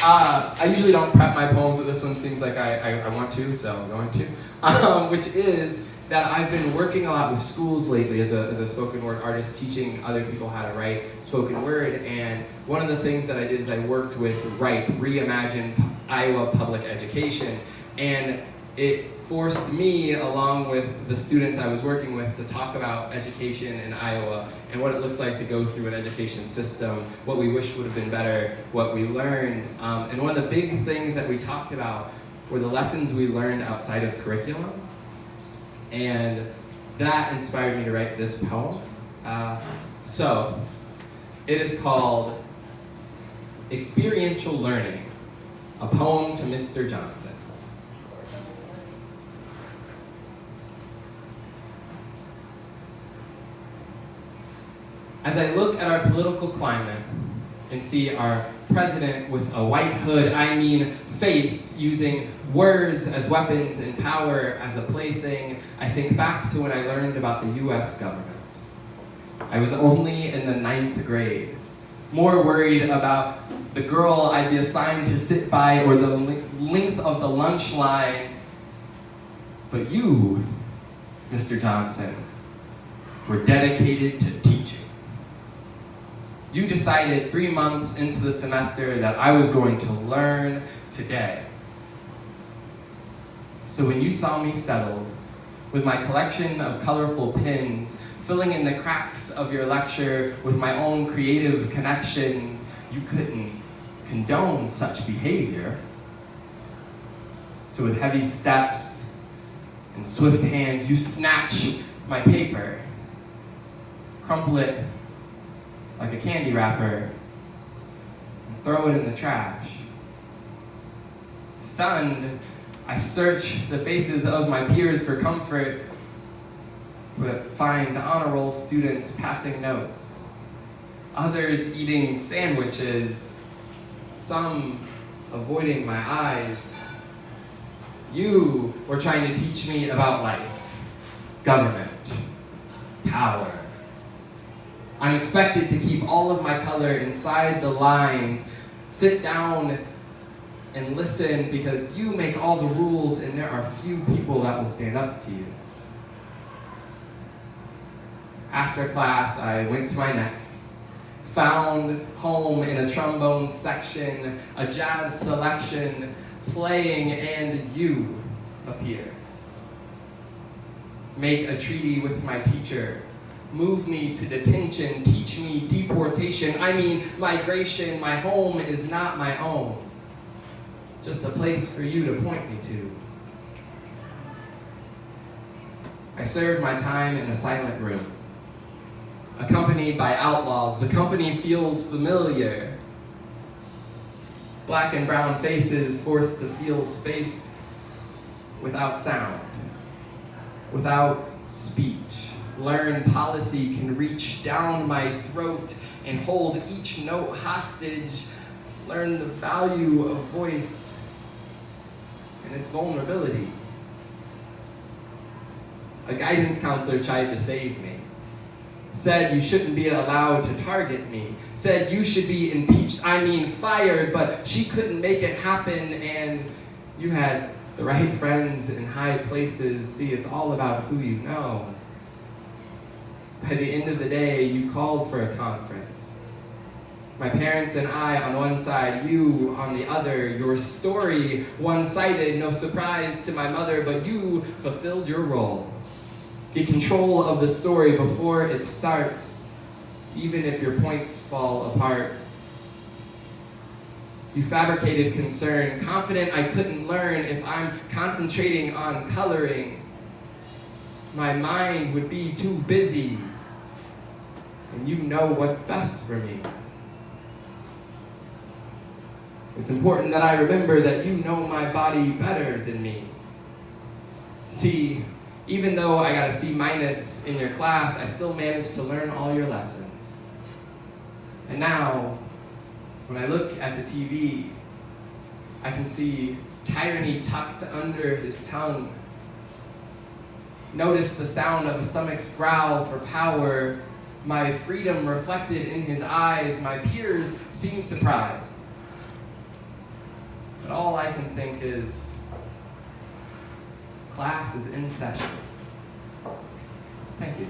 I usually don't prep my poems, but this one seems like I want to, so I'm going to. Which is that I've been working a lot with schools lately as a spoken word artist, teaching other people how to write spoken word. And one of the things that I did is I worked with RIPE, Reimagine Iowa Public Education. And it forced me, along with the students I was working with, to talk about education in Iowa and what it looks like to go through an education system, what we wish would have been better, what we learned. And one of the big things that we talked about were the lessons we learned outside of curriculum. And that inspired me to write this poem. So, it is called Experiential Learning, a poem to Mr. Johnson. As I look at our political climate and see our president with a white hood, I mean face, using words as weapons and power as a plaything, I think back to when I learned about the US government. I was only in the 9th grade, more worried about the girl I'd be assigned to sit by or the length of the lunch line. But you, Mr. Johnson, were dedicated to teaching. You decided 3 months into the semester that I was going to learn today. So when you saw me settled with my collection of colorful pins, filling in the cracks of your lecture with my own creative connections, you couldn't condone such behavior. So with heavy steps and swift hands, you snatch my paper, crumple it like a candy wrapper, and throw it in the trash. Stunned, I search the faces of my peers for comfort, but find honor roll students passing notes, others eating sandwiches, some avoiding my eyes. You were trying to teach me about life, government, power. I'm expected to keep all of my color inside the lines, sit down and listen because you make all the rules and there are few people that will stand up to you. After class, I went to my next, found home in a trombone section, a jazz selection playing, and you appear. Make a treaty with my teacher. Move me to detention, teach me deportation. I mean migration, my home is not my own. Just a place for you to point me to. I served my time in a silent room, accompanied by outlaws. The company feels familiar. Black and brown faces forced to feel space without sound, without speech. Learn policy can reach down my throat and hold each note hostage. Learn the value of voice and its vulnerability. A guidance counselor tried to save me. Said you shouldn't be allowed to target me. Said you should be impeached, I mean fired, but she couldn't make it happen, and you had the right friends in high places. See, it's all about who you know. By the end of the day, you called for a conference. My parents and I on one side, you on the other. Your story one-sided, no surprise to my mother, but you fulfilled your role. Get control of the story before it starts, even if your points fall apart. You fabricated concern, confident I couldn't learn if I'm concentrating on coloring. My mind would be too busy, and you know what's best for me. It's important that I remember that you know my body better than me. See, even though I got a C- in your class, I still managed to learn all your lessons. And now, when I look at the TV, I can see tyranny tucked under his tongue. Notice the sound of a stomach's growl for power, my freedom reflected in his eyes. My peers seem surprised. I can think is, class is in session. Thank you.